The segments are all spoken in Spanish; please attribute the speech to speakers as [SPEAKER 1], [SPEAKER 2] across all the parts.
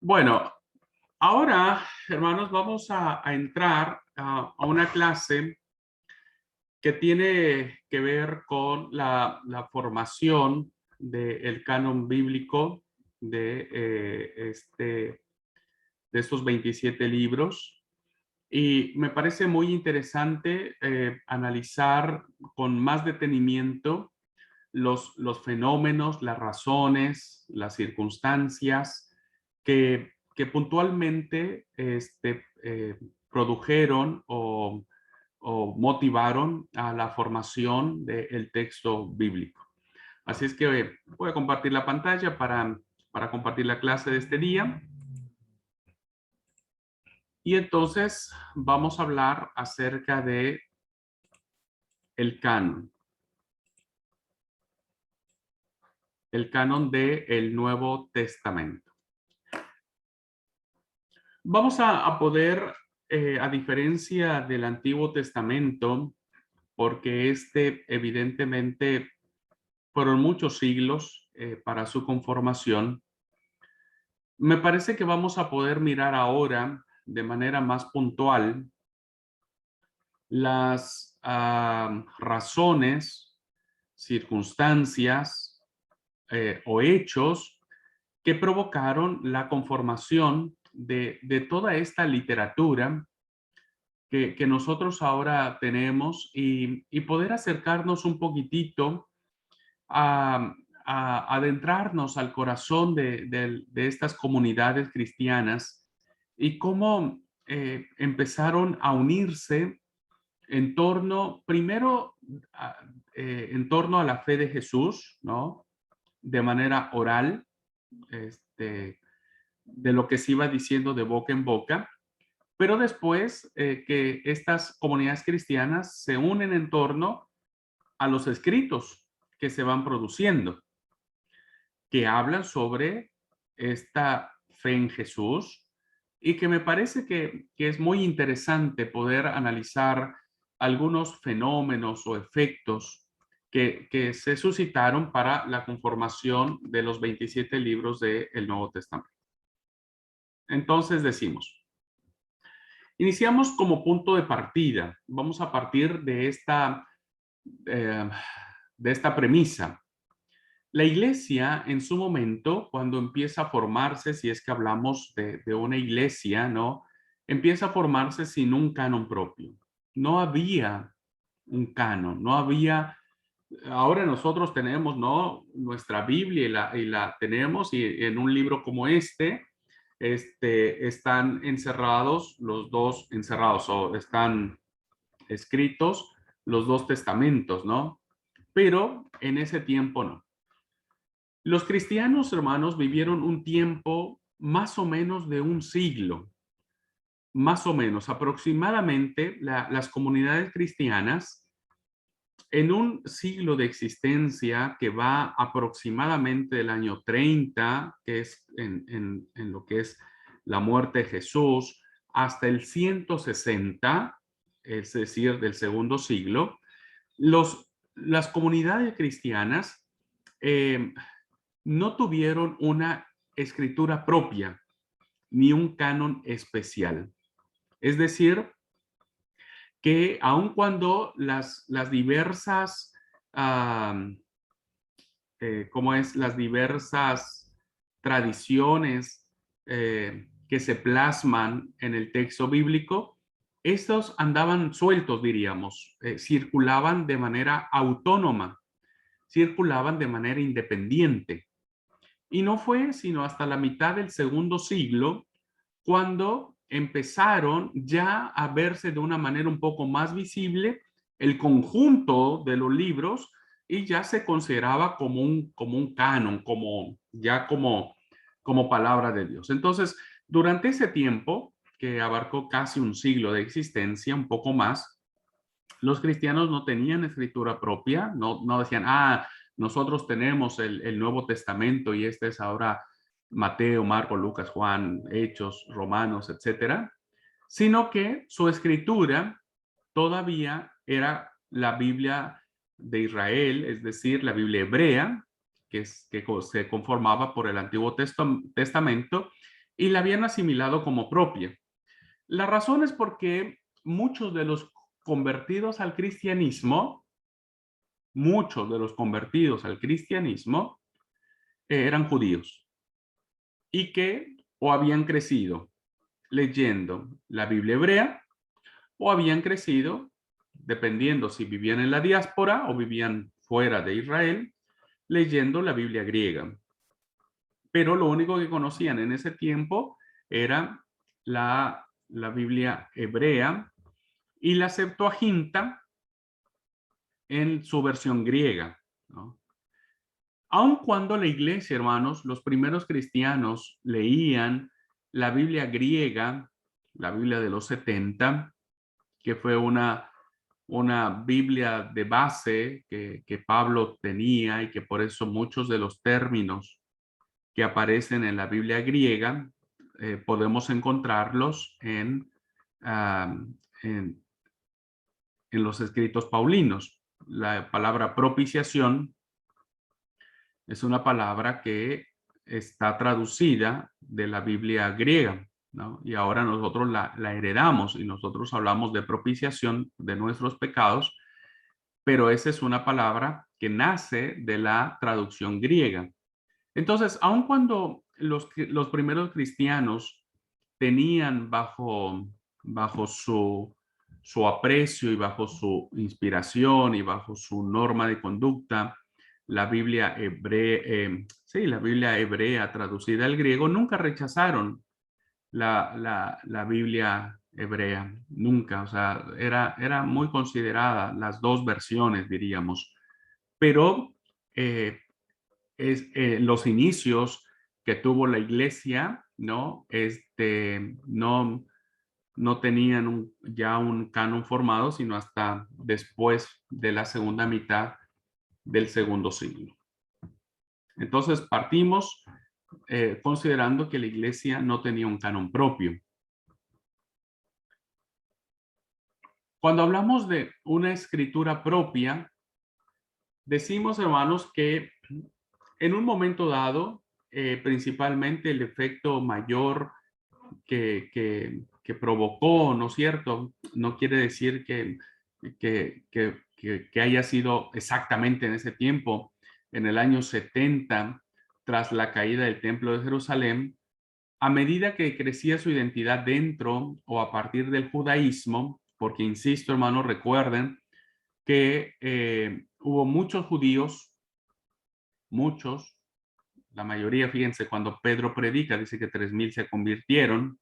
[SPEAKER 1] Bueno, ahora, hermanos, vamos a entrar a una clase que tiene que ver con la formación del canon bíblico de estos 27 libros. Y me parece muy interesante analizar con más detenimiento los fenómenos, las razones, las circunstancias que puntualmente produjeron o motivaron a la formación del texto bíblico. Así es que voy a compartir la pantalla para compartir la clase de este día. Y entonces vamos a hablar acerca de el canon del Nuevo Testamento. Vamos a poder, a diferencia del Antiguo Testamento, porque evidentemente fueron muchos siglos para su conformación, me parece que vamos a poder mirar ahora de manera más puntual las razones, circunstancias o hechos que provocaron la conformación de toda esta literatura que nosotros ahora tenemos y poder acercarnos un poquitito a, a adentrarnos al corazón de estas comunidades cristianas y cómo empezaron a unirse en torno, primero, a- en torno a la fe de Jesús, ¿no? De manera oral, este, de lo que se iba diciendo de boca en boca, pero después que estas comunidades cristianas se unen en torno a los escritos que se van produciendo, que hablan sobre esta fe en Jesús y que me parece que es muy interesante poder analizar algunos fenómenos o efectos que se suscitaron para la conformación de los 27 libros del Nuevo Testamento. Entonces decimos, iniciamos como punto de partida. Vamos a partir eh, de esta premisa. La iglesia en su momento, cuando empieza a formarse, si es que hablamos de una iglesia, ¿no? Empieza a formarse sin un canon propio. No había un canon, no había. Ahora nosotros tenemos, ¿no? Nuestra Biblia y la tenemos y en un libro como están encerrados los dos, encerrados o están escritos los dos testamentos, ¿no? Pero en ese tiempo no. Los cristianos, hermanos, vivieron un tiempo más o menos de un siglo, más o menos, aproximadamente las comunidades cristianas en un siglo de existencia que va aproximadamente del año 30, que es en lo que es la muerte de Jesús, hasta el 160, es decir, del segundo siglo, las comunidades cristianas eh, no tuvieron una escritura propia ni un canon especial. Es decir, que aun cuando las diversas, las diversas tradiciones que se plasman en el texto bíblico, estos andaban sueltos, diríamos, circulaban de manera autónoma, circulaban de manera independiente. Y no fue sino hasta la mitad del segundo siglo cuando empezaron ya a verse de una manera un poco más visible el conjunto de los libros y ya se consideraba como un canon, como palabra de Dios. Entonces, durante ese tiempo, que abarcó casi un siglo de existencia, un poco más, los cristianos no tenían escritura propia, no decían, nosotros tenemos el Nuevo Testamento y este es ahora Mateo, Marco, Lucas, Juan, Hechos, Romanos, etcétera, sino que su escritura todavía era la Biblia de Israel, es decir, la Biblia hebrea, que se conformaba por el Antiguo Testamento, y la habían asimilado como propia. La razón es porque muchos de los convertidos al cristianismo, muchos de los convertidos al cristianismo eran judíos y que o habían crecido leyendo la Biblia hebrea o habían crecido, dependiendo si vivían en la diáspora o vivían fuera de Israel, leyendo la Biblia griega. Pero lo único que conocían en ese tiempo era la Biblia hebrea y la Septuaginta en su versión griega, ¿no? Aun cuando la iglesia, hermanos, los primeros cristianos leían la Biblia griega, la Biblia de los 70, que fue una Biblia de base que Pablo tenía y que por eso muchos de los términos que aparecen en la Biblia griega podemos encontrarlos en, en los escritos paulinos. La palabra propiciación es una palabra que está traducida de la Biblia griega, ¿no? Y ahora nosotros la heredamos y nosotros hablamos de propiciación de nuestros pecados, pero esa es una palabra que nace de la traducción griega. Entonces, aun cuando los primeros cristianos tenían bajo su aprecio y bajo su inspiración y bajo su norma de conducta, la Biblia hebrea, sí, la Biblia hebrea traducida al griego, nunca rechazaron la Biblia hebrea, nunca, o sea, era muy considerada las dos versiones, diríamos, pero eh, los inicios que tuvo la iglesia, ¿no? No tenían ya un canon formado, sino hasta después de la segunda mitad del segundo siglo. Entonces partimos considerando que la iglesia no tenía un canon propio. Cuando hablamos de una escritura propia, decimos, hermanos, que en un momento dado, principalmente el efecto mayor que provocó, ¿no es cierto? No quiere decir que haya sido exactamente en ese tiempo, en el año 70, tras la caída del Templo de Jerusalén, a medida que crecía su identidad dentro o a partir del judaísmo, porque insisto, hermanos, recuerden que hubo muchos judíos, muchos, la mayoría, fíjense, cuando Pedro predica, dice que 3,000 se convirtieron.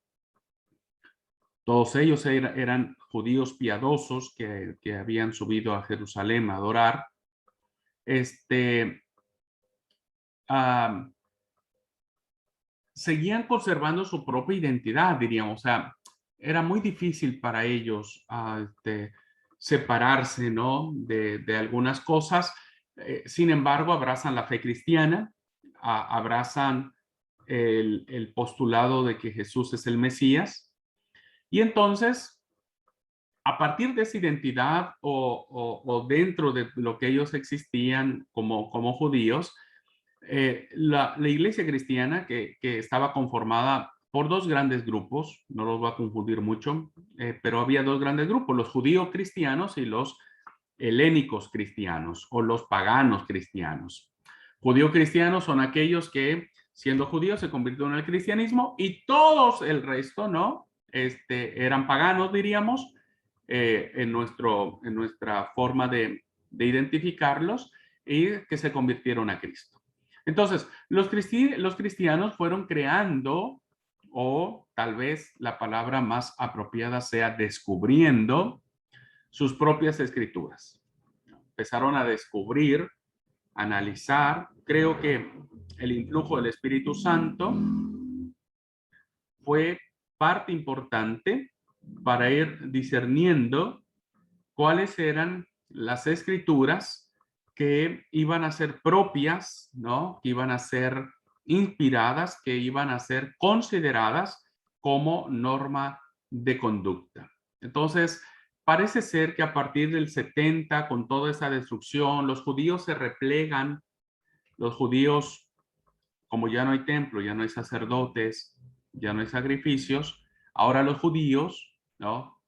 [SPEAKER 1] Todos ellos eran judíos piadosos que habían subido a Jerusalén a adorar. Ah, seguían conservando su propia identidad, diríamos. O sea, era muy difícil para ellos separarse, ¿no? de algunas cosas. Sin embargo, abrazan la fe cristiana, abrazan el postulado de que Jesús es el Mesías. Y entonces, a partir de esa identidad o dentro de lo que ellos existían como judíos, la iglesia cristiana que estaba conformada por dos grandes grupos, no los voy a confundir mucho, pero había dos grandes grupos, los judíos cristianos y los helénicos cristianos o los paganos cristianos. Judíos cristianos son aquellos que siendo judíos se convirtieron al cristianismo y todos el resto, ¿no? Eran paganos, diríamos, en nuestra forma de identificarlos y que se convirtieron a Cristo. Entonces, los cristianos fueron creando, o tal vez la palabra más apropiada sea descubriendo, sus propias escrituras. Empezaron a descubrir, analizar. Creo que el influjo del Espíritu Santo fue parte importante para ir discerniendo cuáles eran las escrituras que iban a ser propias, ¿no? Que iban a ser inspiradas, que iban a ser consideradas como norma de conducta. Entonces, parece ser que a partir del 70, con toda esa destrucción, los judíos se replegan, los judíos, como ya no hay templo, ya no hay sacerdotes, ya no hay sacrificios. Ahora los judíos, ¿no?,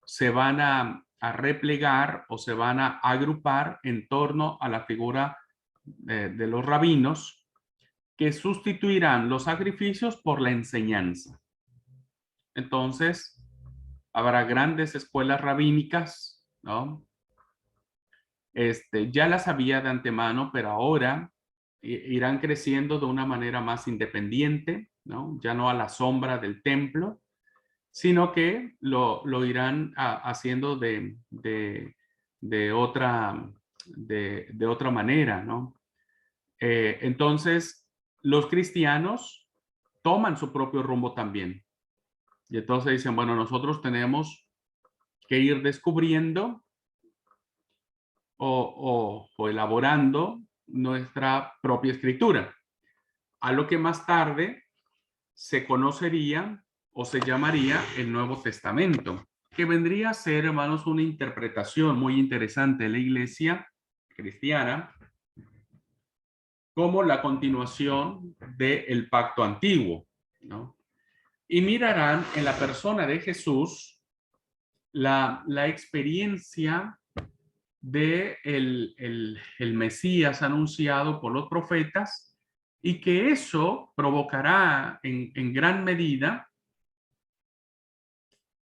[SPEAKER 1] se van a replegar o se van a agrupar en torno a la figura de los rabinos, que sustituirán los sacrificios por la enseñanza. Entonces, habrá grandes escuelas rabínicas, ¿no? Ya las había de antemano, pero ahora irán creciendo de una manera más independiente, ¿no? Ya no a la sombra del templo, sino que lo irán haciendo de otra, de otra manera, ¿no? Entonces, los cristianos toman su propio rumbo también. Y entonces dicen, bueno, nosotros tenemos que ir descubriendo o elaborando nuestra propia escritura, a lo que más tarde se conocería o se llamaría el Nuevo Testamento, que vendría a ser, hermanos, una interpretación muy interesante de la iglesia cristiana como la continuación del pacto antiguo, ¿no? Y mirarán en la persona de Jesús la experiencia de el Mesías anunciado por los profetas, y que eso provocará en gran medida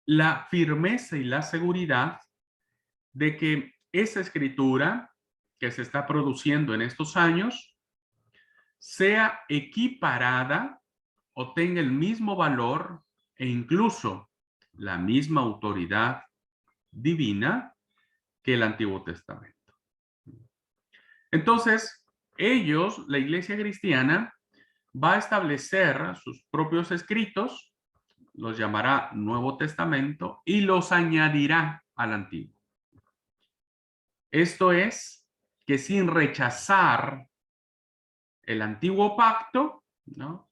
[SPEAKER 1] la firmeza y la seguridad de que esa escritura que se está produciendo en estos años sea equiparada o tenga el mismo valor e incluso la misma autoridad divina que el Antiguo Testamento. Entonces, ellos, la iglesia cristiana, va a establecer sus propios escritos, los llamará Nuevo Testamento y los añadirá al Antiguo. Esto es, que sin rechazar el antiguo pacto, ¿no?,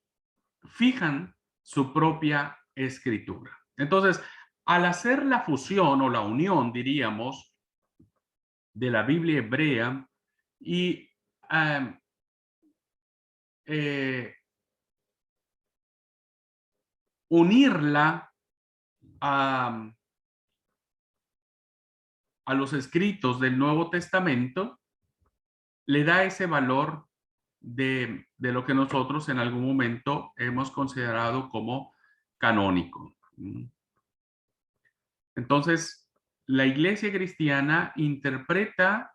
[SPEAKER 1] fijan su propia escritura. Entonces, al hacer la fusión o la unión, diríamos, de la Biblia hebrea y um, eh, unirla a, a los escritos del Nuevo Testamento, le da ese valor de lo que nosotros en algún momento hemos considerado como canónico. Entonces, la iglesia cristiana interpreta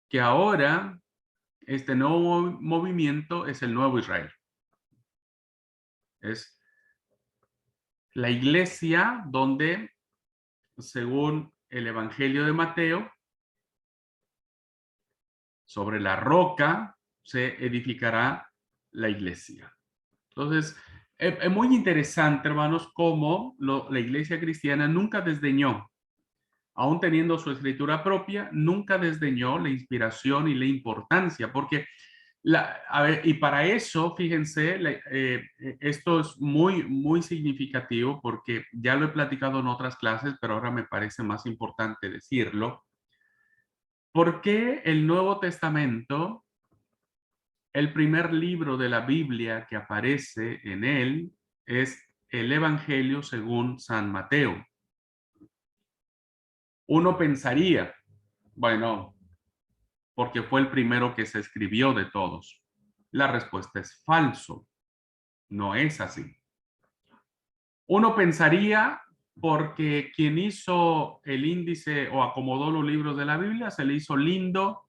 [SPEAKER 1] que ahora este nuevo movimiento es el nuevo Israel. Es la iglesia donde, según el Evangelio de Mateo, sobre la roca se edificará la iglesia. Entonces, es muy interesante, hermanos, cómo la iglesia cristiana nunca desdeñó, aún teniendo su escritura propia, nunca desdeñó la inspiración y la importancia, porque, a ver, y para eso, fíjense, esto es muy, muy significativo, porque ya lo he platicado en otras clases, pero ahora me parece más importante decirlo. ¿Por qué el Nuevo Testamento, el primer libro de la Biblia que aparece en él, es el Evangelio según San Mateo? Uno pensaría, bueno, porque fue el primero que se escribió de todos. La respuesta es falso. No es así. Uno pensaría porque quien hizo el índice o acomodó los libros de la Biblia se le hizo lindo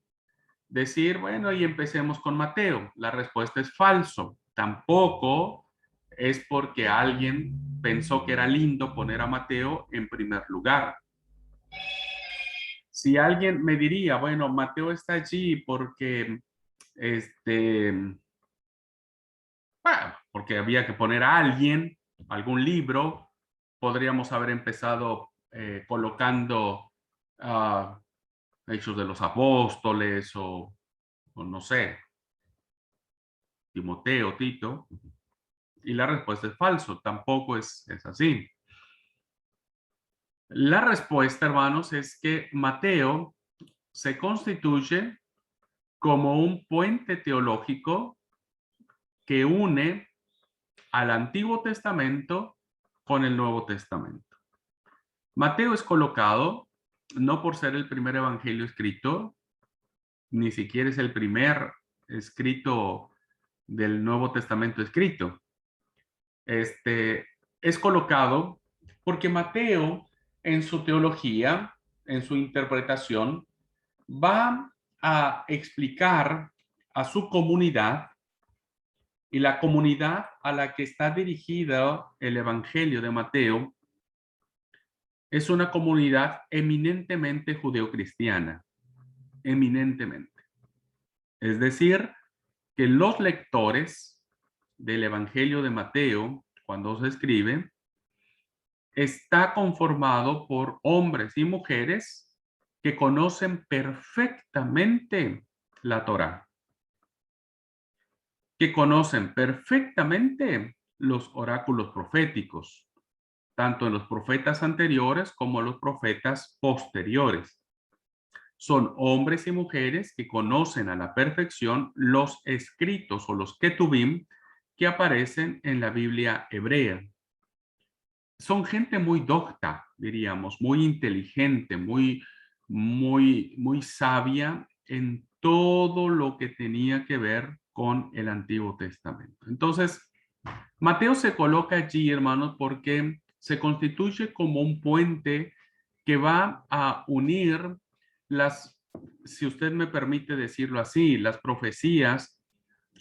[SPEAKER 1] decir, bueno, y empecemos con Mateo. La respuesta es falso. Tampoco es porque alguien pensó que era lindo poner a Mateo en primer lugar. Si alguien me diría, bueno, Mateo está allí porque, porque había que poner a alguien, algún libro, podríamos haber empezado colocando Hechos de los Apóstoles o no sé, Timoteo, Tito, y la respuesta es falso, tampoco es así. La respuesta, hermanos, es que Mateo se constituye como un puente teológico que une al Antiguo Testamento con el Nuevo Testamento. Mateo es colocado no por ser el primer evangelio escrito, ni siquiera es el primer escrito del Nuevo Testamento escrito. Es colocado porque Mateo, en su teología, en su interpretación, va a explicar a su comunidad, y la comunidad a la que está dirigido el Evangelio de Mateo es una comunidad eminentemente judeocristiana, eminentemente. Es decir, que los lectores del Evangelio de Mateo, cuando se escribe, está conformado por hombres y mujeres que conocen perfectamente la Torá, que conocen perfectamente los oráculos proféticos, tanto en los profetas anteriores como en los profetas posteriores. Son hombres y mujeres que conocen a la perfección los escritos o los ketubim que aparecen en la Biblia hebrea. Son gente muy docta, diríamos, muy inteligente, muy sabia en todo lo que tenía que ver con el Antiguo Testamento. Entonces, Mateo se coloca allí, hermanos, porque se constituye como un puente que va a unir las, si usted me permite decirlo así, las profecías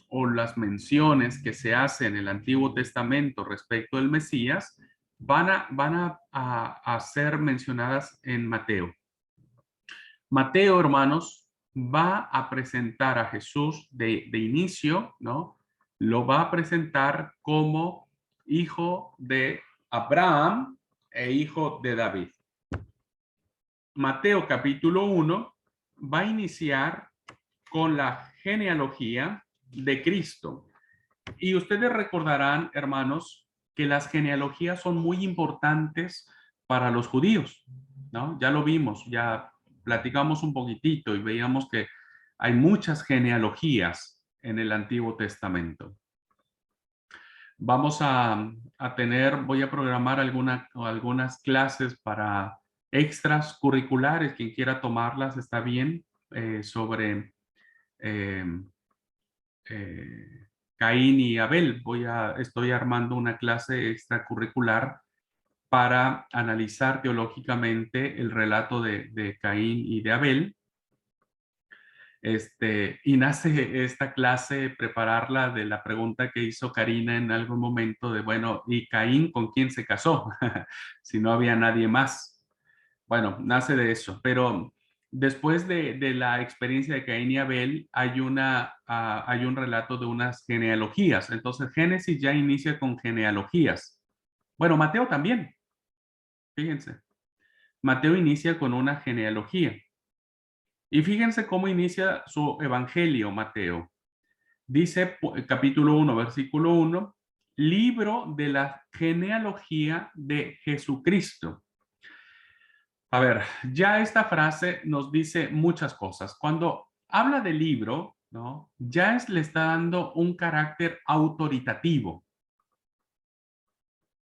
[SPEAKER 1] o las menciones que se hacen en el Antiguo Testamento respecto del Mesías van a ser mencionadas en Mateo. Mateo, hermanos, va a presentar a Jesús de inicio, ¿no? Lo va a presentar como hijo de Abraham e hijo de David. Mateo capítulo 1 va a iniciar con la genealogía de Cristo. Y ustedes recordarán, hermanos, que las genealogías son muy importantes para los judíos, ¿no? Ya lo vimos, ya platicamos un poquitito y veíamos que hay muchas genealogías en el Antiguo Testamento. Vamos a tener, voy a programar algunas clases para extras curriculares, quien quiera tomarlas está bien, sobre eh, Caín y Abel. Estoy armando una clase extracurricular para analizar teológicamente el relato de Caín y de Abel. Y nace esta clase, prepararla de la pregunta que hizo Karina en algún momento de, bueno, ¿y Caín con quién se casó? Si no había nadie más. Bueno, nace de eso, pero después de la experiencia de Caín y Abel, hay un relato de unas genealogías. Entonces, Génesis ya inicia con genealogías. Bueno, Mateo también, fíjense. Mateo inicia con una genealogía. Y fíjense cómo inicia su evangelio, Mateo. Dice, capítulo 1, versículo 1, libro de la genealogía de Jesucristo. A ver, ya esta frase nos dice muchas cosas. Cuando habla de libro, ¿no? Ya le está dando un carácter autoritativo.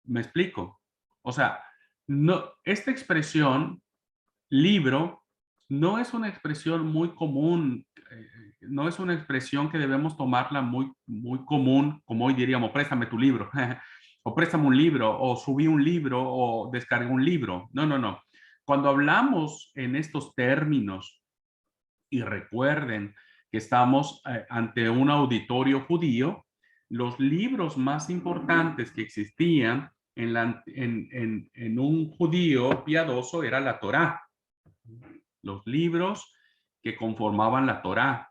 [SPEAKER 1] ¿Me explico? O sea, no, esta expresión, libro, no es una expresión muy común, no es una expresión que debemos tomarla muy común, como hoy diríamos, préstame tu libro, o préstame un libro, o subí un libro, o descargué un libro. No, no, no. Cuando hablamos en estos términos, y recuerden que estamos ante un auditorio judío, los libros más importantes que existían en un judío piadoso era la Torá, los libros que conformaban la Torá.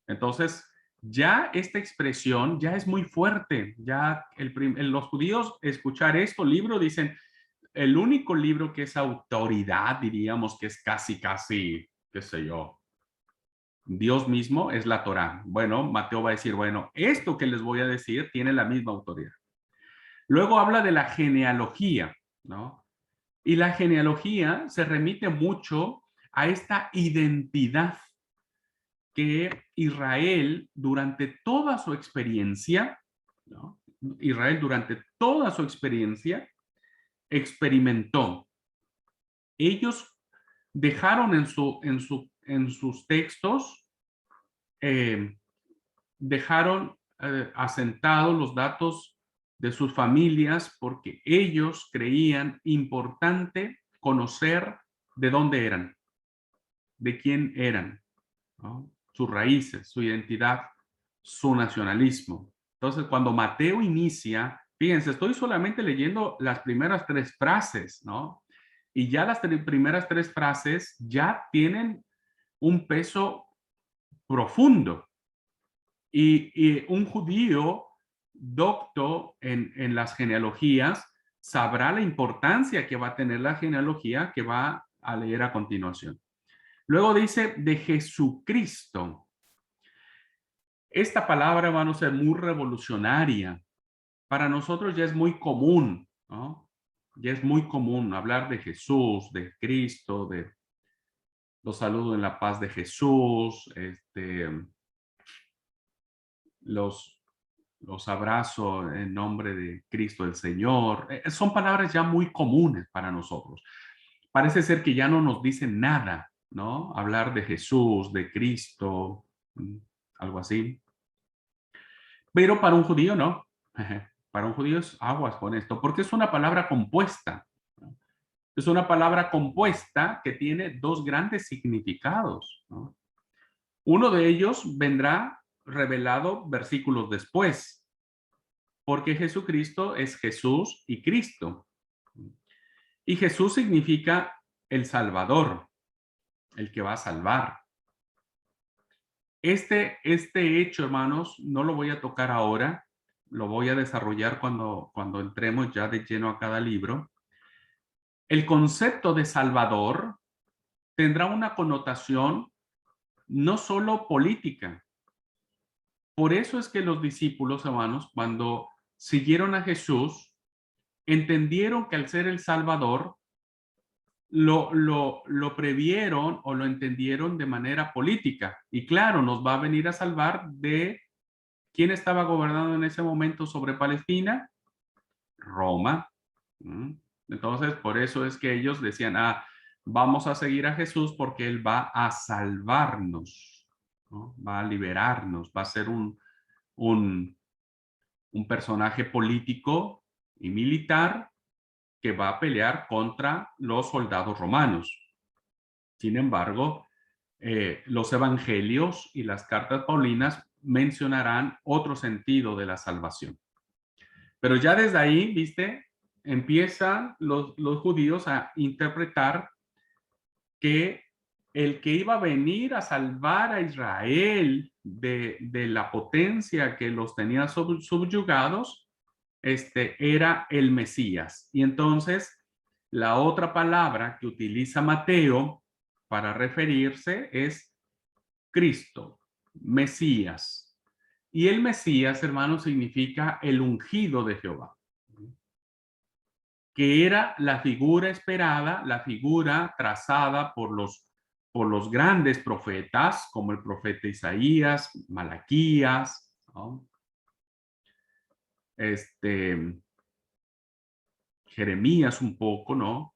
[SPEAKER 1] Entonces, ya esta expresión ya es muy fuerte. Ya los judíos escuchar esto libro dicen, el único libro que es autoridad, diríamos que es casi, qué sé yo, Dios mismo es la Torá. Bueno, Mateo va a decir, bueno, esto que les voy a decir tiene la misma autoridad. Luego habla de la genealogía, ¿no? Y la genealogía se remite mucho a esta identidad que Israel, durante toda su experiencia, ¿no? Israel durante toda su experiencia experimentó. Ellos dejaron en sus textos, eh, dejaron asentados los datos de sus familias porque ellos creían importante conocer de dónde eran, de quién eran, ¿no? Sus raíces, su identidad, su nacionalismo. Entonces, cuando Mateo inicia, fíjense, estoy solamente leyendo las primeras tres frases, ¿no? Y ya las primeras tres frases ya tienen un peso profundo. Y un judío docto en las genealogías sabrá la importancia que va a tener la genealogía que va a leer a continuación. Luego dice de Jesucristo. Esta palabra, hermanos, es muy revolucionaria. Para nosotros ya es muy común, ¿no? Ya es muy común hablar de Jesús, de Cristo, de los saludos en la paz de Jesús, los, los abrazo en nombre de Cristo el Señor. Son palabras ya muy comunes para nosotros. Parece ser que ya no nos dicen nada, ¿no? Hablar de Jesús, de Cristo, algo así. Pero para un judío no. Para un judío es aguas con esto, porque es una palabra compuesta. ¿No? Es una palabra compuesta que tiene dos grandes significados, ¿no? Uno de ellos vendrá revelado versículos después, porque Jesucristo es Jesús y Cristo. Y Jesús significa el Salvador, el que va a salvar. Este hecho, hermanos, no lo voy a tocar ahora, lo voy a desarrollar cuando entremos ya de lleno a cada libro. El concepto de Salvador tendrá una connotación no solo política. Por eso es que los discípulos, hermanos, cuando siguieron a Jesús, entendieron que al ser el Salvador, lo previeron o lo entendieron de manera política. Y claro, nos va a venir a salvar de quién estaba gobernando en ese momento sobre Palestina, Roma. Entonces, por eso es que ellos decían, vamos a seguir a Jesús porque Él va a salvarnos, ¿no? Va a liberarnos, va a ser un, un personaje político y militar que va a pelear contra los soldados romanos. Sin embargo, los evangelios y las cartas paulinas mencionarán otro sentido de la salvación. Pero ya desde ahí, viste, empiezan los judíos a interpretar que el que iba a venir a salvar a Israel de la potencia que los tenía subyugados, era el Mesías. Y entonces, la otra palabra que utiliza Mateo para referirse es Cristo, Mesías. Y el Mesías, hermano, significa el ungido de Jehová, que era la figura esperada, la figura trazada por los grandes profetas, como el profeta Isaías, Malaquías, ¿no? Jeremías un poco, ¿no?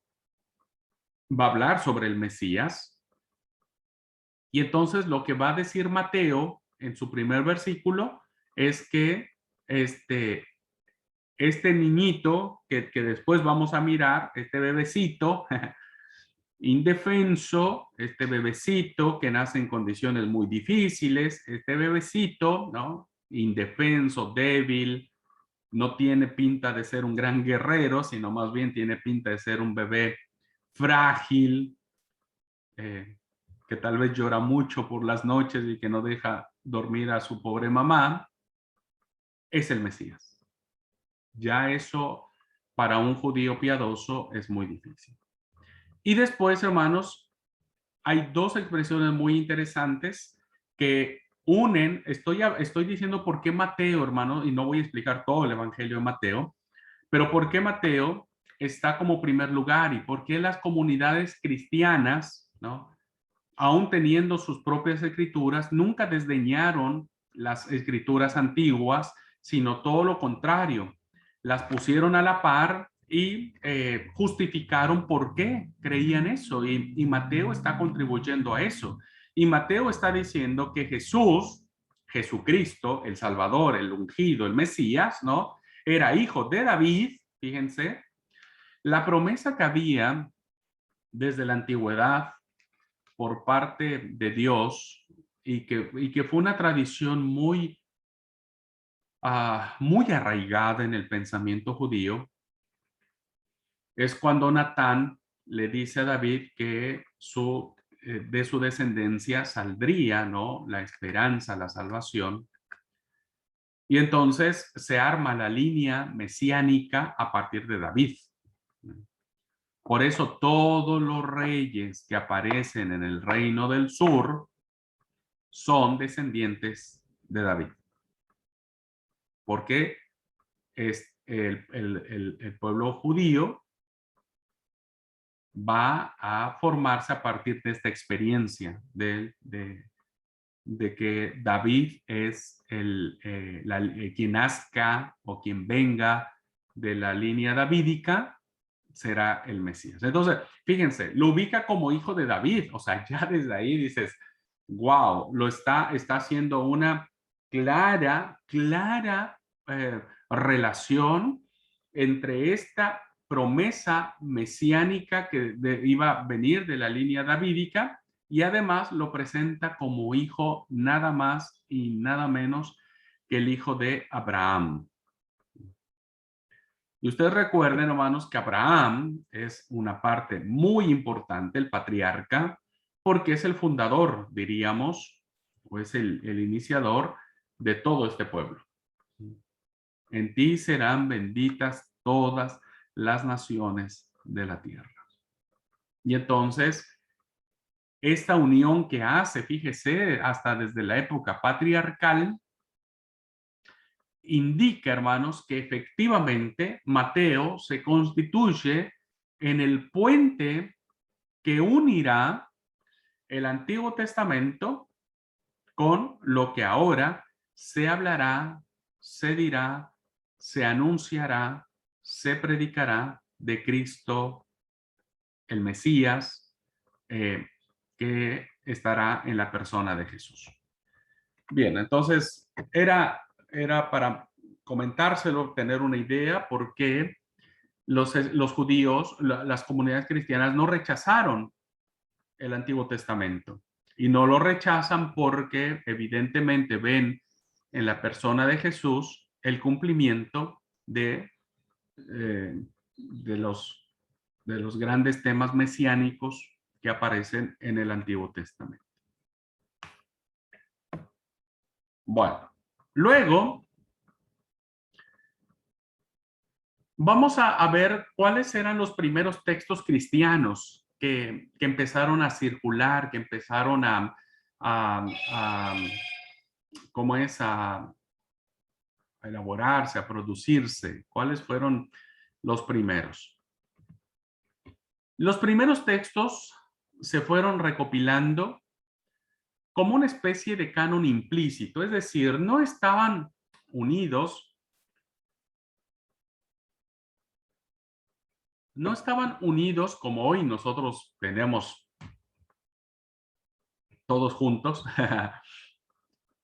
[SPEAKER 1] Va a hablar sobre el Mesías. Y entonces lo que va a decir Mateo en su primer versículo es que este niñito que después vamos a mirar, este bebecito indefenso, este bebecito que nace en condiciones muy difíciles, este bebecito, ¿no? Indefenso, débil, no tiene pinta de ser un gran guerrero, sino más bien tiene pinta de ser un bebé frágil, que tal vez llora mucho por las noches y que no deja dormir a su pobre mamá, es el Mesías. Ya eso para un judío piadoso es muy difícil. Y después, hermanos, hay dos expresiones muy interesantes que unen, estoy diciendo por qué Mateo, hermano, y no voy a explicar todo el Evangelio de Mateo, pero por qué Mateo está como primer lugar y por qué las comunidades cristianas, ¿no? Aún teniendo sus propias escrituras, nunca desdeñaron las escrituras antiguas sino todo lo contrario. Las pusieron a la par y justificaron por qué creían eso. Y Mateo está contribuyendo a eso. Y Mateo está diciendo que Jesucristo, el Salvador, el ungido, el Mesías, ¿no? Era hijo de David, fíjense, la promesa que había desde la antigüedad por parte de Dios y que fue una tradición muy arraigada en el pensamiento judío, es cuando Natán le dice a David que de su descendencia saldría, ¿no? La esperanza, la salvación. Y entonces se arma la línea mesiánica a partir de David. Por eso todos los reyes que aparecen en el reino del sur son descendientes de David. Porque es el pueblo judío va a formarse a partir de esta experiencia de que David es quien nazca o quien venga de la línea davídica, será el Mesías. Entonces, fíjense, lo ubica como hijo de David, o sea, ya desde ahí dices, wow, está haciendo una clara relación entre esta promesa mesiánica que iba a venir de la línea davídica y además lo presenta como hijo nada más y nada menos que el hijo de Abraham. Y ustedes recuerden, hermanos, que Abraham es una parte muy importante, el patriarca, porque es el fundador, diríamos, o es el iniciador de todo este pueblo. En ti serán benditas todas las naciones de la tierra. Y entonces, esta unión que hace, fíjese, hasta desde la época patriarcal, indica, hermanos, que efectivamente Mateo se constituye en el puente que unirá el Antiguo Testamento con lo que ahora se hablará, se dirá, se anunciará, se predicará de Cristo, el Mesías, que estará en la persona de Jesús. Bien, entonces era para comentárselo, tener una idea por qué los judíos, las comunidades cristianas no rechazaron el Antiguo Testamento. Y no lo rechazan porque evidentemente ven en la persona de Jesús el cumplimiento de los grandes temas mesiánicos que aparecen en el Antiguo Testamento. Bueno, luego vamos a ver cuáles eran los primeros textos cristianos que empezaron a circular, que empezaron ¿cómo es? A elaborarse, a producirse. ¿Cuáles fueron los primeros? Los primeros textos se fueron recopilando como una especie de canon implícito, es decir, no estaban unidos como hoy nosotros tenemos todos juntos.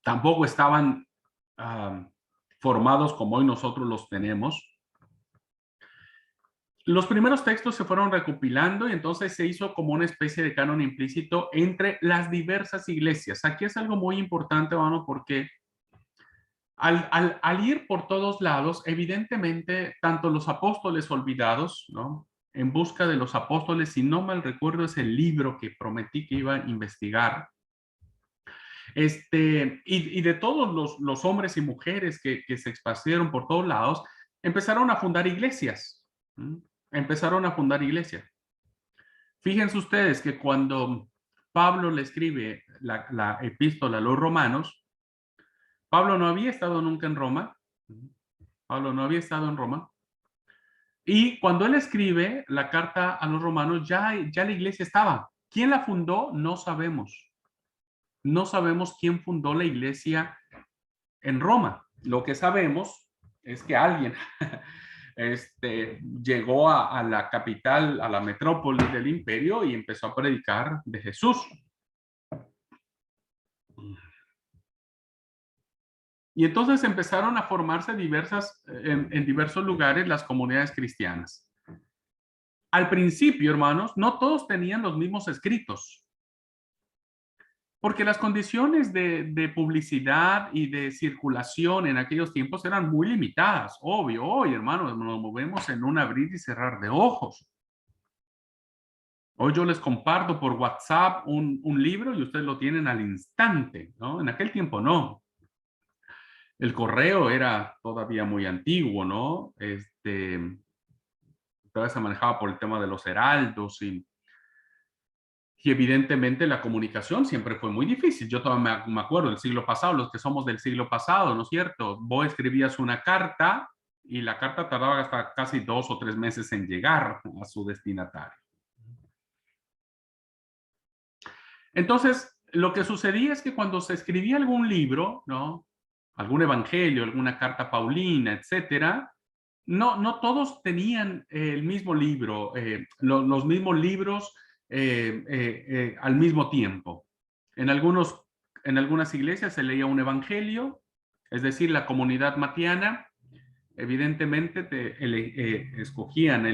[SPEAKER 1] Tampoco estaban formados como hoy nosotros los tenemos. Los primeros textos se fueron recopilando y entonces se hizo como una especie de canon implícito entre las diversas iglesias. Aquí es algo muy importante, hermano, porque al ir por todos lados, evidentemente, tanto los apóstoles olvidados, ¿no? En busca de los apóstoles, si no mal recuerdo, es el libro que prometí que iba a investigar. Y de todos los hombres y mujeres que se esparcieron por todos lados, empezaron a fundar iglesias. Empezaron a fundar iglesias. Fíjense ustedes que cuando Pablo le escribe la epístola a los romanos, Pablo no había estado nunca en Roma. Pablo no había estado en Roma. Y cuando él escribe la carta a los romanos, ya la iglesia estaba. ¿Quién la fundó? No sabemos. No sabemos quién fundó la iglesia en Roma. Lo que sabemos es que alguien llegó a la capital, a la metrópoli del imperio y empezó a predicar de Jesús. Y entonces empezaron a formarse en diversos lugares las comunidades cristianas. Al principio, hermanos, no todos tenían los mismos escritos, porque las condiciones de publicidad y de circulación en aquellos tiempos eran muy limitadas. Obvio, hoy, hermanos, nos movemos en un abrir y cerrar de ojos. Hoy yo les comparto por WhatsApp un libro y ustedes lo tienen al instante, ¿no? En aquel tiempo no. El correo era todavía muy antiguo, ¿no? Todavía se manejaba por el tema de los heraldos y evidentemente la comunicación siempre fue muy difícil. Yo todavía me acuerdo del siglo pasado, los que somos del siglo pasado, ¿no es cierto? Vos escribías una carta y la carta tardaba hasta casi 2 o 3 meses en llegar a su destinatario. Entonces, lo que sucedía es que cuando se escribía algún libro, ¿no? Algún evangelio, alguna carta paulina, etcétera, no todos tenían el mismo libro, los mismos libros al mismo tiempo. En, algunos, en algunas iglesias se leía un evangelio, es decir, la comunidad matiana, evidentemente escogían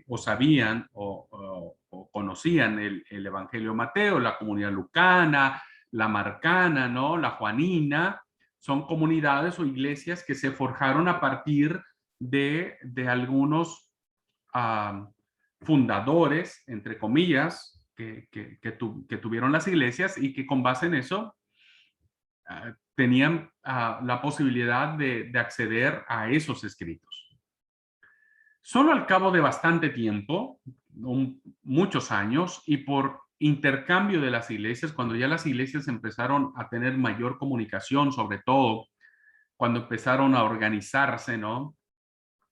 [SPEAKER 1] o sabían o conocían el Evangelio de Mateo, la comunidad lucana, la marcana, ¿no? La juanina, son comunidades o iglesias que se forjaron a partir de algunos fundadores, entre comillas, que tuvieron las iglesias y que con base en eso tenían la posibilidad de acceder a esos escritos. Solo al cabo de bastante tiempo, muchos años, y por intercambio de las iglesias, cuando ya las iglesias empezaron a tener mayor comunicación, sobre todo cuando empezaron a organizarse, ¿no?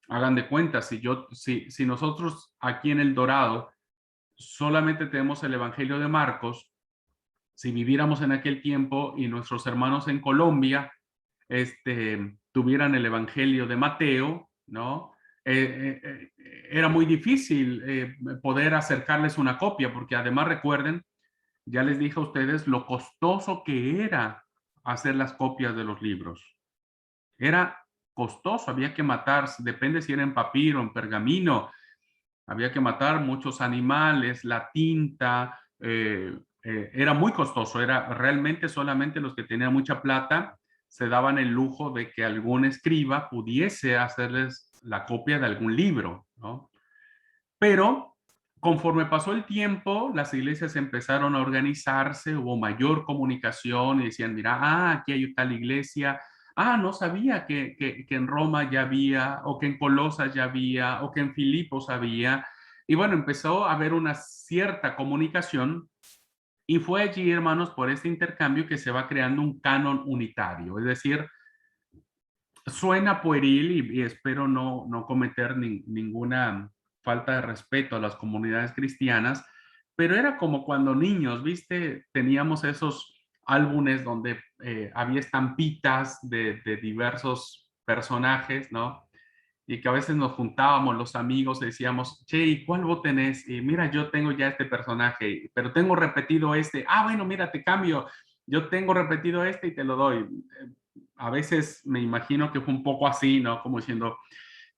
[SPEAKER 1] Hagan de cuenta, si nosotros aquí en El Dorado solamente tenemos el Evangelio de Marcos, si viviéramos en aquel tiempo y nuestros hermanos en Colombia tuvieran el Evangelio de Mateo, ¿no? Era muy difícil poder acercarles una copia, porque además recuerden, ya les dije a ustedes lo costoso que era hacer las copias de los libros. Era costoso, había que matar, depende si era en papiro, en pergamino, había que matar muchos animales, la tinta, era muy costoso, era realmente solamente los que tenían mucha plata se daban el lujo de que algún escriba pudiese hacerles la copia de algún libro, ¿no? Pero conforme pasó el tiempo, las iglesias empezaron a organizarse, hubo mayor comunicación y decían, mira, aquí hay tal iglesia, no sabía que en Roma ya había, o que en Colosas ya había, o que en Filipos había. Y bueno, empezó a haber una cierta comunicación y fue allí, hermanos, por este intercambio que se va creando un canon unitario. Es decir, suena pueril y espero no cometer ninguna falta de respeto a las comunidades cristianas, pero era como cuando niños, viste, teníamos esos álbumes donde había estampitas de diversos personajes, ¿no? Y que a veces nos juntábamos los amigos y decíamos, che, ¿y cuál vos tenés? Y mira, yo tengo ya este personaje, pero tengo repetido este. Bueno, mira, te cambio. Yo tengo repetido este y te lo doy. A veces me imagino que fue un poco así, ¿no? Como diciendo,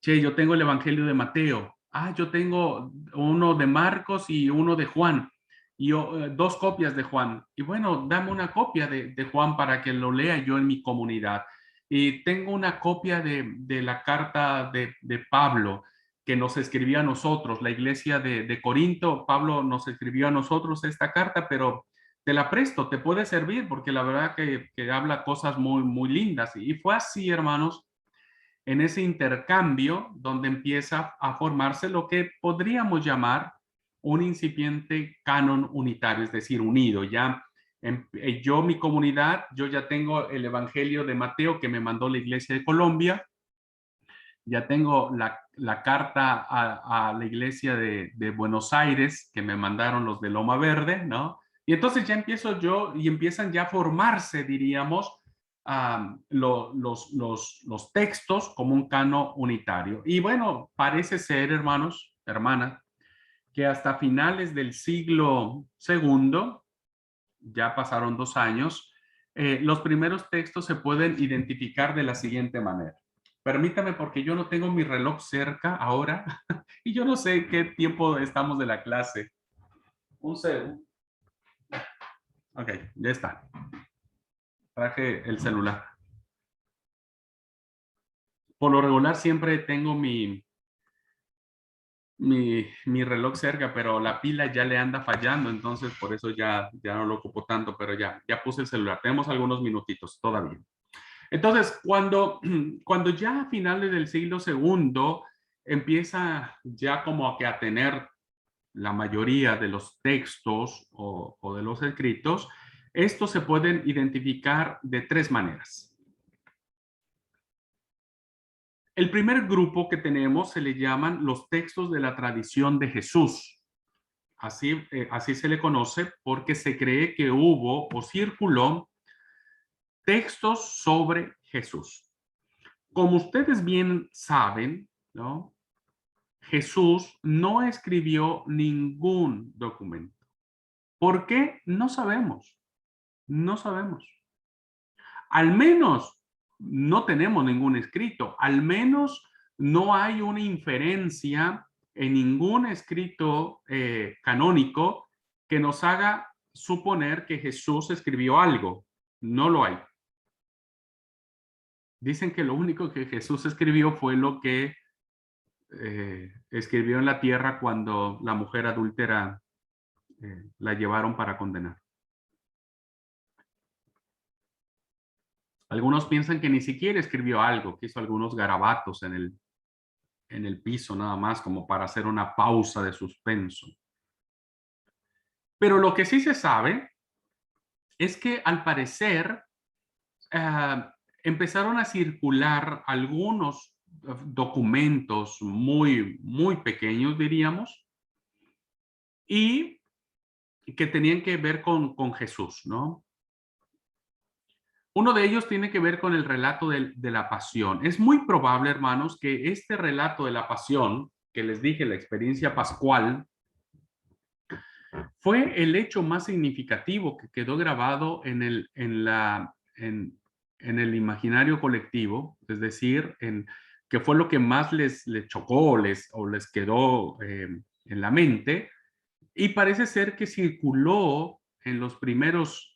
[SPEAKER 1] che, yo tengo el Evangelio de Mateo. Yo tengo uno de Marcos y uno de Juan. Y yo, dos copias de Juan. Y bueno, dame una copia de Juan para que lo lea yo en mi comunidad. Y tengo una copia de la carta de Pablo que nos escribió a nosotros, la iglesia de Corinto. Pablo nos escribió a nosotros esta carta, pero te la presto, te puede servir porque la verdad que habla cosas muy, muy lindas. Y fue así, hermanos, en ese intercambio donde empieza a formarse lo que podríamos llamar un incipiente canon unitario, es decir, unido. Ya yo, mi comunidad, yo ya tengo el Evangelio de Mateo que me mandó la Iglesia de Colombia, ya tengo la carta a la Iglesia de Buenos Aires que me mandaron los de Loma Verde, ¿no? Y entonces ya empiezo yo y empiezan ya a formarse, diríamos, los textos como un canon unitario. Y bueno, parece ser, hermanos, hermanas, que hasta finales del siglo segundo, ya pasaron 2 años, los primeros textos se pueden identificar de la siguiente manera. Permítame porque yo no tengo mi reloj cerca ahora y yo no sé qué tiempo estamos de la clase. Un segundo. Ok, ya está. Traje el celular. Por lo regular siempre tengo mi reloj cerca, pero la pila ya le anda fallando, entonces por eso ya no lo ocupo tanto, pero ya puse el celular. Tenemos algunos minutitos todavía. Entonces, cuando ya a finales del siglo segundo empieza ya como que a tener la mayoría de los textos o de los escritos, estos se pueden identificar de 3 maneras. El primer grupo que tenemos se le llaman los textos de la tradición de Jesús. Así se le conoce porque se cree que hubo o circuló textos sobre Jesús. Como ustedes bien saben, ¿no? Jesús no escribió ningún documento. ¿Por qué? No sabemos. No sabemos. Al menos no tenemos ningún escrito. Al menos no hay una inferencia en ningún escrito canónico que nos haga suponer que Jesús escribió algo. No lo hay. Dicen que lo único que Jesús escribió fue lo que escribió en la tierra cuando la mujer adúltera la llevaron para condenar. Algunos piensan que ni siquiera escribió algo, que hizo algunos garabatos en el piso nada más como para hacer una pausa de suspenso. Pero lo que sí se sabe es que al parecer empezaron a circular algunos documentos muy pequeños, diríamos, y que tenían que ver con Jesús, ¿no? Uno de ellos tiene que ver con el relato de la pasión. Es muy probable, hermanos, que este relato de la pasión, que les dije, la experiencia pascual, fue el hecho más significativo que quedó grabado en el imaginario colectivo, es decir, que fue lo que más les chocó o les quedó en la mente, y parece ser que circuló en los primeros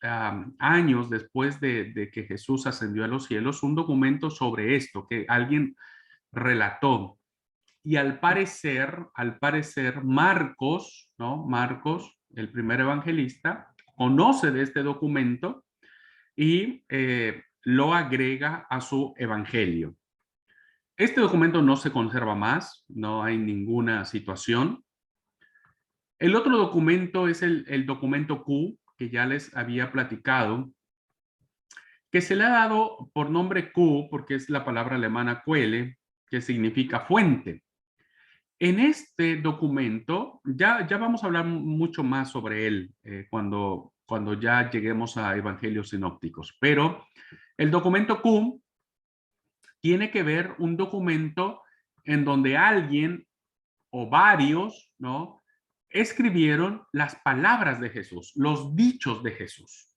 [SPEAKER 1] años después de que Jesús ascendió a los cielos un documento sobre esto que alguien relató. Y al parecer, Marcos, ¿no? Marcos, el primer evangelista, conoce de este documento y lo agrega a su evangelio. Este documento no se conserva más, no hay ninguna situación. El otro documento es el documento Q, que ya les había platicado, que se le ha dado por nombre Q porque es la palabra alemana Quelle, que significa fuente. En este documento, ya vamos a hablar mucho más sobre él cuando ya lleguemos a evangelios sinópticos, pero el documento Q tiene que ver un documento en donde alguien o varios, ¿no? Escribieron las palabras de Jesús, los dichos de Jesús.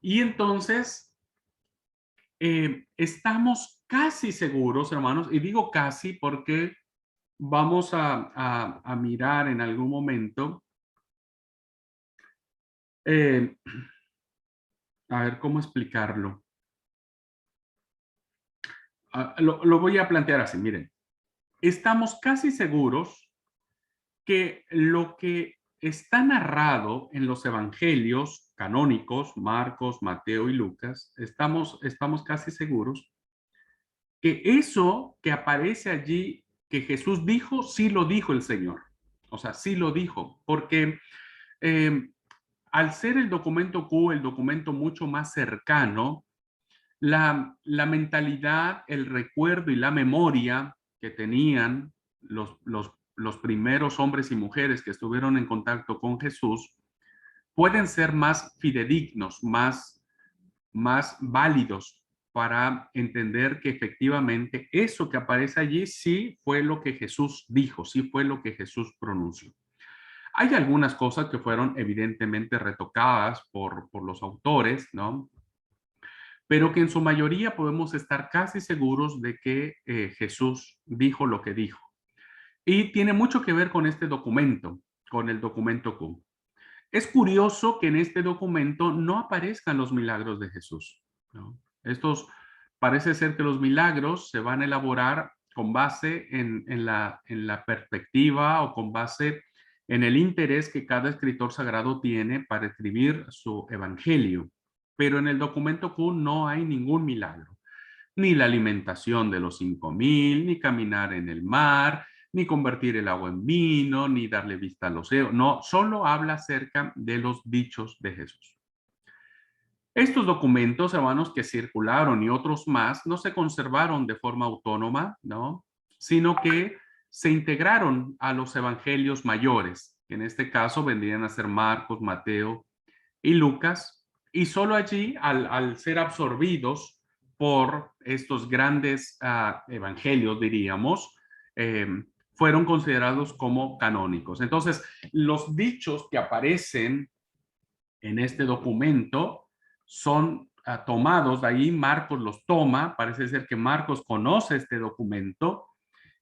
[SPEAKER 1] Y entonces, estamos casi seguros, hermanos, y digo casi porque vamos a mirar en algún momento, eh, a ver cómo explicarlo. Lo voy a plantear así, miren. Estamos casi seguros que lo que está narrado en los evangelios canónicos, Marcos, Mateo y Lucas, estamos casi seguros que eso que aparece allí, que Jesús dijo, sí lo dijo el Señor. O sea, sí lo dijo, porque al ser el documento Q, el documento mucho más cercano, la mentalidad, el recuerdo y la memoria que tenían los primeros hombres y mujeres que estuvieron en contacto con Jesús pueden ser más fidedignos, más más válidos para entender que efectivamente eso que aparece allí sí fue lo que Jesús dijo, sí fue lo que Jesús pronunció. Hay algunas cosas que fueron evidentemente retocadas por los autores, ¿no? Pero que en su mayoría podemos estar casi seguros de que Jesús dijo lo que dijo. Y tiene mucho que ver con este documento, con el documento Q. Es curioso que en este documento no aparezcan los milagros de Jesús, ¿no? Estos, parece ser que los milagros se van a elaborar con base en la perspectiva o con base en el interés que cada escritor sagrado tiene para escribir su evangelio. Pero en el documento Q no hay ningún milagro, ni la alimentación de los 5,000, ni caminar en el mar, ni convertir el agua en vino, ni darle vista a los ciegos. No, solo habla acerca de los dichos de Jesús. Estos documentos, hermanos, que circularon y otros más, no se conservaron de forma autónoma, ¿no? Sino que se integraron a los evangelios mayores, que en este caso vendrían a ser Marcos, Mateo y Lucas, y solo allí, al ser absorbidos por estos grandes evangelios, diríamos, eh, fueron considerados como canónicos. Entonces, los dichos que aparecen en este documento son tomados, de ahí Marcos los toma, parece ser que Marcos conoce este documento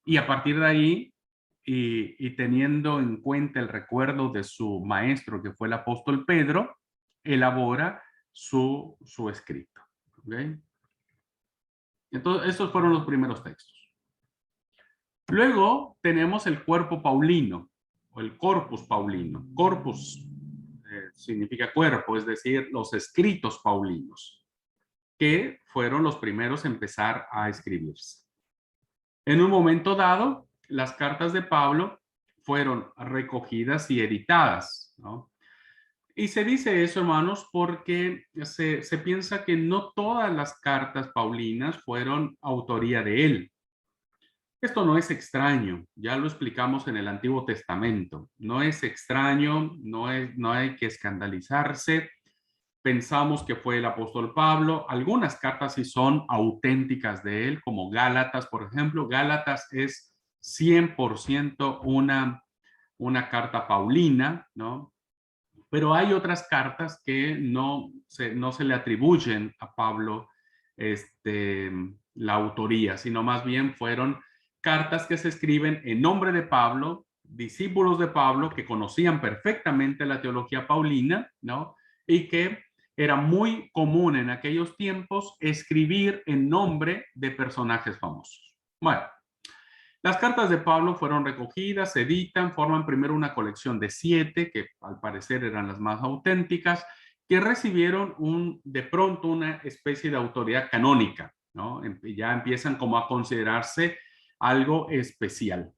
[SPEAKER 1] y a partir de ahí y teniendo en cuenta el recuerdo de su maestro que fue el apóstol Pedro, elabora su escrito. ¿Okay? Entonces, esos fueron los primeros textos. Luego tenemos el cuerpo paulino o el corpus paulino. Corpus significa cuerpo, es decir, los escritos paulinos, que fueron los primeros a empezar a escribirse. En un momento dado, las cartas de Pablo fueron recogidas y editadas, ¿no? Y se dice eso, hermanos, porque se piensa que no todas las cartas paulinas fueron autoría de él. Esto no es extraño, ya lo explicamos en el Antiguo Testamento. No es extraño, no hay que escandalizarse. Pensamos que fue el apóstol Pablo. Algunas cartas sí son auténticas de él, como Gálatas, por ejemplo. Gálatas es 100% una carta paulina, ¿no? Pero hay otras cartas que no se le atribuyen a Pablo la autoría, sino más bien fueron cartas que se escriben en nombre de Pablo, discípulos de Pablo que conocían perfectamente la teología paulina, ¿no? Y que era muy común en aquellos tiempos escribir en nombre de personajes famosos. Bueno, las cartas de Pablo fueron recogidas, se editan, forman primero una colección de 7, que al parecer eran las más auténticas, que recibieron de pronto una especie de autoridad canónica, ¿no? Ya empiezan como a considerarse algo especial.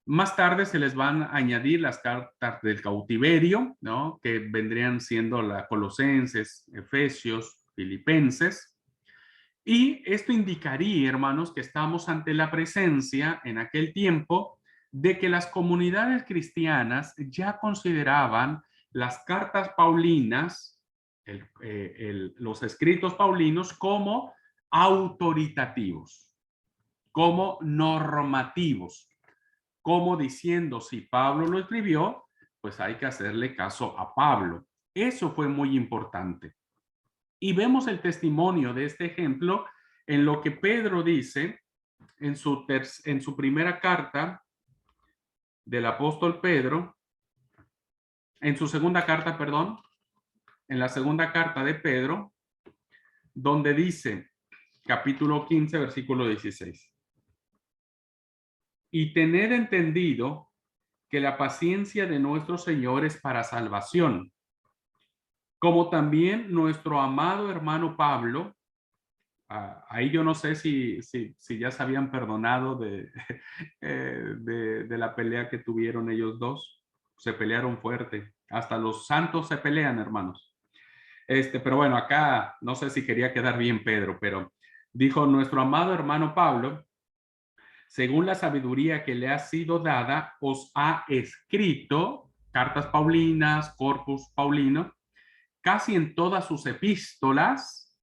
[SPEAKER 1] Más tarde se les van a añadir las cartas del cautiverio, ¿no? Que vendrían siendo la Colosenses, Efesios, Filipenses. Y esto indicaría, hermanos, que estamos ante la presencia en aquel tiempo de que las comunidades cristianas ya consideraban las cartas paulinas, los escritos paulinos, como autoritativos, como normativos, como diciendo, si Pablo lo escribió, pues hay que hacerle caso a Pablo. Eso fue muy importante. Y vemos el testimonio de este ejemplo en lo que Pedro dice en su primera carta del apóstol Pedro, en su segunda carta, perdón, en la segunda carta de Pedro, donde dice, capítulo 15, versículo 16, y tener entendido que la paciencia de nuestro Señor es para salvación, como también nuestro amado hermano Pablo. Ahí yo no sé si ya se habían perdonado de la pelea que tuvieron ellos dos. Se pelearon fuerte. Hasta los santos se pelean, hermanos. Pero bueno, acá no sé si quería quedar bien Pedro, pero dijo nuestro amado hermano Pablo, según la sabiduría que le ha sido dada, os ha escrito cartas paulinas, corpus paulino, casi en todas sus epístolas,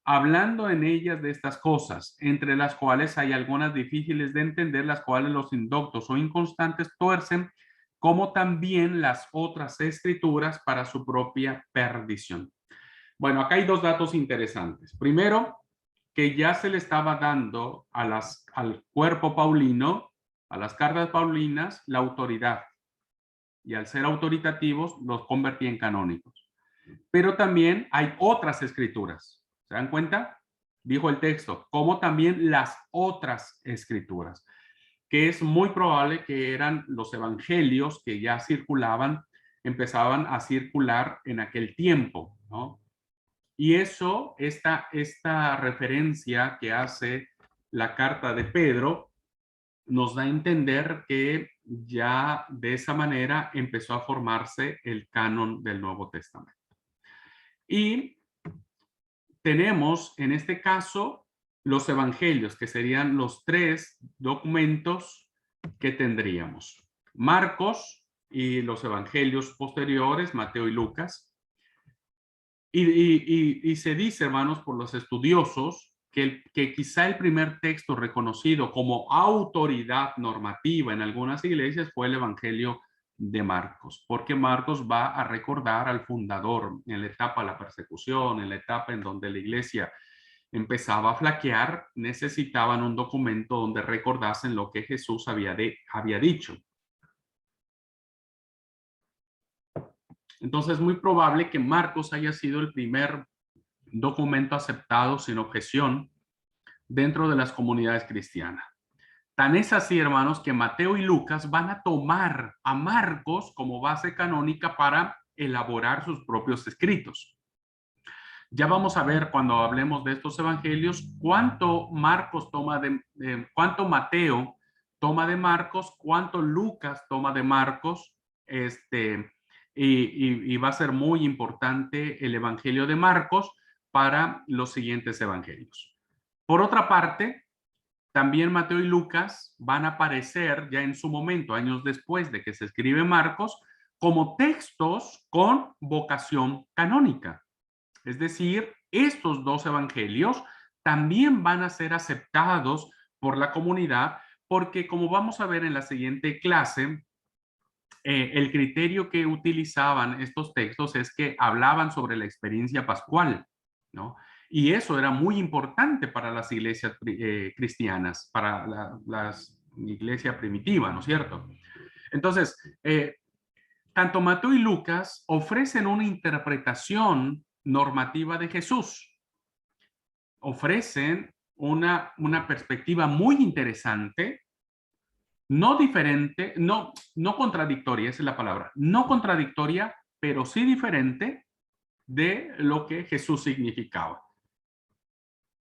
[SPEAKER 1] hablando en ellas de estas cosas, entre las cuales hay algunas difíciles de entender, las cuales los indoctos o inconstantes tuercen, como también las otras escrituras para su propia perdición. Bueno, acá hay dos datos interesantes. Primero, que ya se le estaba dando al cuerpo paulino, a las cartas paulinas, la autoridad. Y al ser autoritativos, los convertía en canónicos. Pero también hay otras escrituras. ¿Se dan cuenta? Dijo el texto, como también las otras escrituras, que es muy probable que eran los evangelios que ya circulaban, empezaban a circular en aquel tiempo, ¿no? Y eso, esta referencia que hace la carta de Pedro, nos da a entender que ya de esa manera empezó a formarse el canon del Nuevo Testamento. Y tenemos en este caso los evangelios, que serían los tres documentos que tendríamos. Marcos y los evangelios posteriores, Mateo y Lucas. Y se dice, hermanos, por los estudiosos, que quizá el primer texto reconocido como autoridad normativa en algunas iglesias fue el Evangelio de Marcos, porque Marcos va a recordar al fundador en la etapa de la persecución, en la etapa en donde la iglesia empezaba a flaquear, necesitaban un documento donde recordasen lo que Jesús había dicho. Entonces es muy probable que Marcos haya sido el primer documento aceptado sin objeción dentro de las comunidades cristianas. Tan es así, hermanos, que Mateo y Lucas van a tomar a Marcos como base canónica para elaborar sus propios escritos. Ya vamos a ver cuando hablemos de estos evangelios cuánto cuánto Mateo toma de Marcos, cuánto Lucas toma de Marcos, y va a ser muy importante el evangelio de Marcos para los siguientes evangelios. Por otra parte, también Mateo y Lucas van a aparecer ya en su momento, años después de que se escribe Marcos, como textos con vocación canónica. Es decir, estos dos evangelios también van a ser aceptados por la comunidad porque, como vamos a ver en la siguiente clase, el criterio que utilizaban estos textos es que hablaban sobre la experiencia pascual, ¿no? Y eso era muy importante para las iglesias cristianas, para la iglesia primitiva, ¿no es cierto? Entonces, tanto Mateo y Lucas ofrecen una interpretación normativa de Jesús. Ofrecen una perspectiva muy interesante, no diferente, no contradictoria, esa es la palabra, no contradictoria, pero sí diferente de lo que Jesús significaba.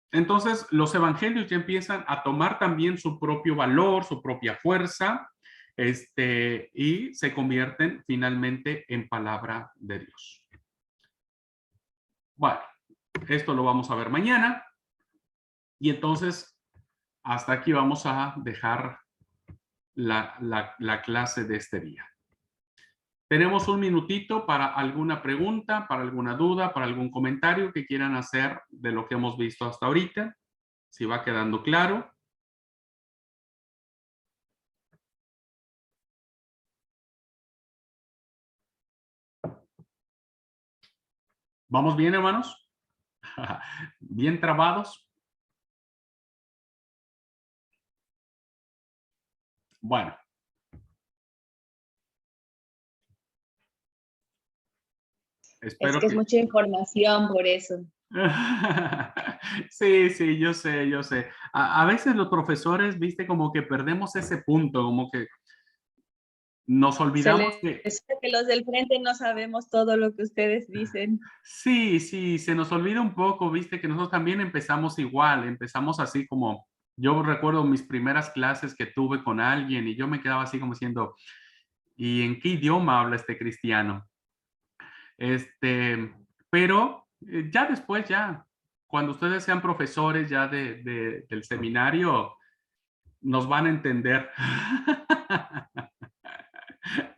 [SPEAKER 1] Entonces, los evangelios ya empiezan a tomar también su propio valor, su propia fuerza, y se convierten finalmente en palabra de Dios. Bueno, esto lo vamos a ver mañana. Y entonces, hasta aquí vamos a dejar la clase de este día. Tenemos un minutito para alguna pregunta, para alguna duda, para algún comentario que quieran hacer de lo que hemos visto hasta ahorita. Si va quedando claro. ¿Vamos bien, hermanos? ¿Bien trabados? Bueno. Espero
[SPEAKER 2] es que es mucha información por eso.
[SPEAKER 1] Sí, sí, yo sé, yo sé. A veces los profesores, viste, como que perdemos ese punto, como que nos olvidamos que
[SPEAKER 2] Es que los del frente no sabemos todo lo que ustedes dicen.
[SPEAKER 1] sí, sí, se nos olvida un poco, viste, que nosotros también empezamos igual, empezamos así como, yo recuerdo mis primeras clases que tuve con alguien y yo me quedaba así como diciendo, ¿y en qué idioma habla este cristiano? Pero ya después, ya, cuando ustedes sean profesores ya del seminario, nos van a entender.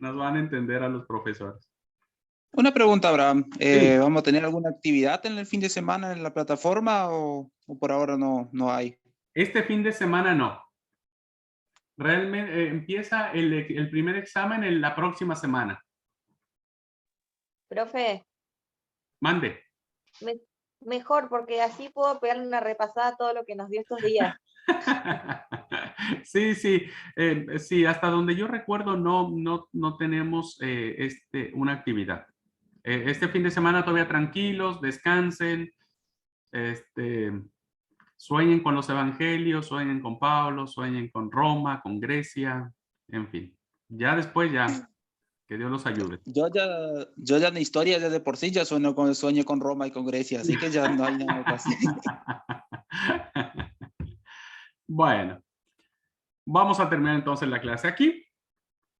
[SPEAKER 1] Nos van a entender a los profesores.
[SPEAKER 3] Una pregunta, Abraham.
[SPEAKER 1] Sí,
[SPEAKER 3] ¿Vamos a tener alguna actividad en el fin de semana en la plataforma o por ahora no hay?
[SPEAKER 1] este fin de semana no. Realmente empieza el primer examen en la próxima semana.
[SPEAKER 2] Profe,
[SPEAKER 1] Mande.
[SPEAKER 2] me- mejor porque así puedo pegarle una repasada a todo lo que nos dio estos días.
[SPEAKER 1] Sí, sí, sí, hasta donde yo recuerdo no tenemos una actividad. Este fin de semana todavía tranquilos, descansen, este, sueñen con los evangelios, sueñen con Pablo, sueñen con Roma, con Grecia, en fin. Ya después ya, que Dios los ayude.
[SPEAKER 3] Yo ya en historia ya de por sí ya sueño con Roma y con Grecia, así que ya no hay nada que hacer.
[SPEAKER 1] Bueno, vamos a terminar entonces la clase aquí.